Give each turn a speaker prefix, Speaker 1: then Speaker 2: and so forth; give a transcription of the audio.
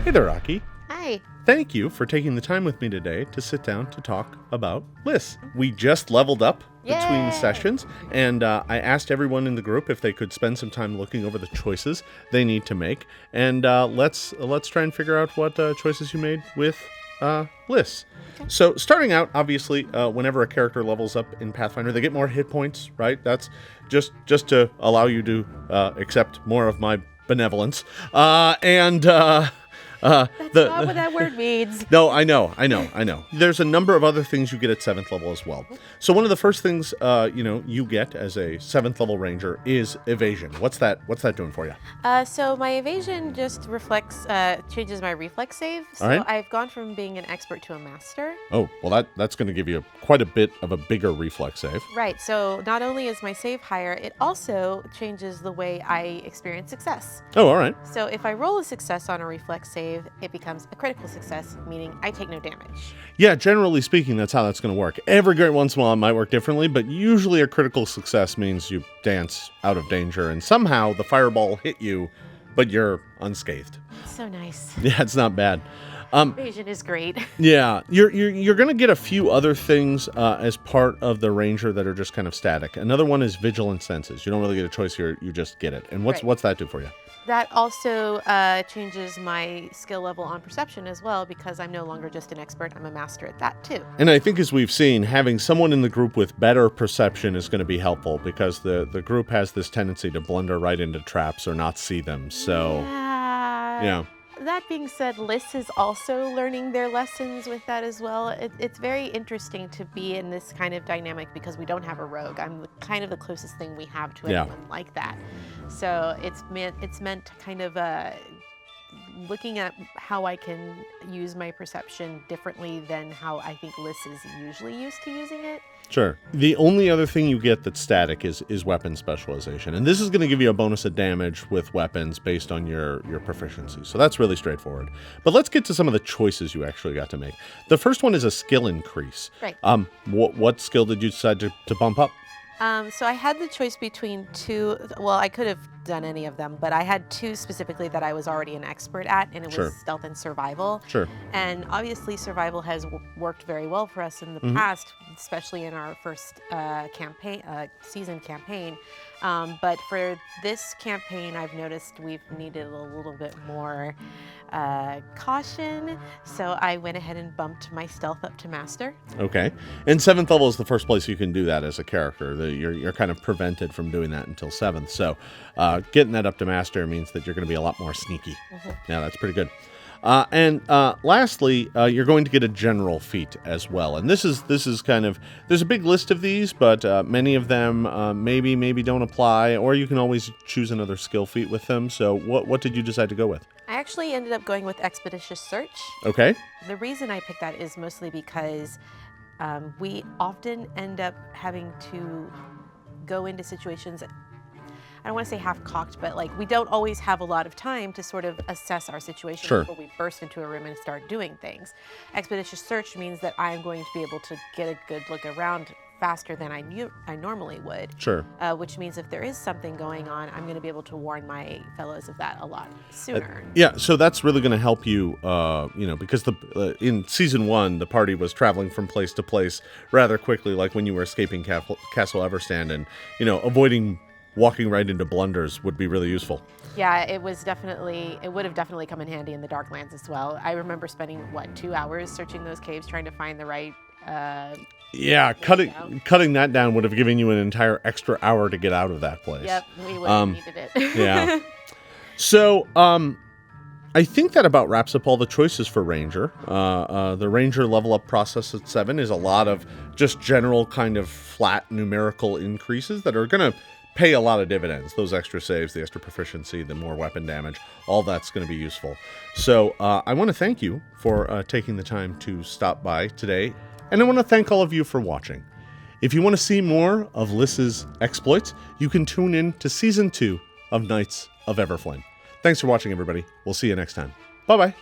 Speaker 1: Hey there, Rocky.
Speaker 2: Hi.
Speaker 1: Thank you for taking the time with me today to sit down to talk about Lys. We just leveled up between
Speaker 2: Yay!
Speaker 1: sessions, and I asked everyone in the group if they could spend some time looking over the choices they need to make, and let's try and figure out what choices you made with Lys.
Speaker 2: Okay.
Speaker 1: So starting out, obviously, whenever a character levels up in Pathfinder, they get more hit points, right? That's just to allow you to accept more of my benevolence,
Speaker 2: That's not what that word means.
Speaker 1: No, I know. There's a number of other things you get at 7th level as well. So one of the first things, you get as a 7th level ranger is Evasion. What's that doing for you?
Speaker 2: So my evasion just changes my reflex save. So
Speaker 1: All right.
Speaker 2: I've gone from being an expert to a master.
Speaker 1: Oh, well, that's going to give you quite a bit of a bigger reflex save.
Speaker 2: Right. So not only is my save higher, it also changes the way I experience success.
Speaker 1: Oh, all right.
Speaker 2: So if I roll a success on a reflex save, it becomes a critical success, meaning I take no damage.
Speaker 1: Yeah, generally speaking, that's how that's going to work. Every great once in a while it might work differently, but usually a critical success means you dance out of danger and somehow the fireball hit you, but you're unscathed.
Speaker 2: It's so nice.
Speaker 1: Yeah, it's not bad.
Speaker 2: Evasion is great.
Speaker 1: Yeah, you're going to get a few other things as part of the ranger that are just kind of static. Another one is vigilant senses. You don't really get a choice here; you just get it. And what's that do for you?
Speaker 2: That also changes my skill level on perception as well, because I'm no longer just an expert, I'm a master at that too.
Speaker 1: And I think as we've seen, having someone in the group with better perception is going to be helpful, because the group has this tendency to blunder right into traps or not see them. So, yeah.
Speaker 2: That being said, Lys is also learning their lessons with that as well. It's very interesting to be in this kind of dynamic because we don't have a rogue. I'm kind of the closest thing we have to anyone like that. So it's meant to kind of looking at how I can use my perception differently than how I think Lys is usually used to using it.
Speaker 1: Sure. The only other thing you get that's static is weapon specialization. And this is going to give you a bonus of damage with weapons based on your proficiency. So that's really straightforward. But let's get to some of the choices you actually got to make. The first one is a skill increase.
Speaker 2: Right.
Speaker 1: What skill did you decide to bump up?
Speaker 2: So I had the choice between two. Well, I could have done any of them, but I had two specifically that I was already an expert at, and it was stealth and survival.
Speaker 1: Sure.
Speaker 2: And obviously survival has worked very well for us in the past, especially in our first season campaign. But for this campaign, I've noticed we've needed a little bit more caution. So I went ahead and bumped my stealth up to master.
Speaker 1: Okay. And 7th level is the first place you can do that as a character. You're kind of prevented from doing that until 7th. So getting that up to master means that you're going to be a lot more sneaky. Yeah, that's pretty good. And lastly, you're going to get a general feat as well. And this is kind of, there's a big list of these, but many of them maybe don't apply, or you can always choose another skill feat with them. So what did you decide to go with?
Speaker 2: I actually ended up going with Expeditious Search.
Speaker 1: Okay.
Speaker 2: The reason I picked that is mostly because we often end up having to go into situations, I don't want to say half-cocked, but like we don't always have a lot of time to sort of assess our situation before we burst into a room and start doing things. Expeditious Search means that I'm going to be able to get a good look around faster than I normally would.
Speaker 1: Sure.
Speaker 2: Which means if there is something going on, I'm going to be able to warn my fellows of that a lot sooner.
Speaker 1: Yeah, so that's really going to help you, because in season 1, the party was traveling from place to place rather quickly, like when you were escaping Castle Everstand, and, avoiding walking right into blunders would be really useful.
Speaker 2: Yeah, it would have definitely come in handy in the Darklands as well. I remember spending, 2 hours searching those caves trying to find the right... cutting that down would have given you an entire extra hour to get out of that place. Yep, we would have needed it.
Speaker 1: Yeah. So, I think that about wraps up all the choices for Ranger. The Ranger level up process at 7 is a lot of just general kind of flat numerical increases that are going to pay a lot of dividends. Those extra saves, the extra proficiency, the more weapon damage, all that's going to be useful. So I want to thank you for taking the time to stop by today. And I want to thank all of you for watching. If you want to see more of Lys's exploits, you can tune in to Season 2 of Knights of Everflame. Thanks for watching, everybody. We'll see you next time. Bye-bye.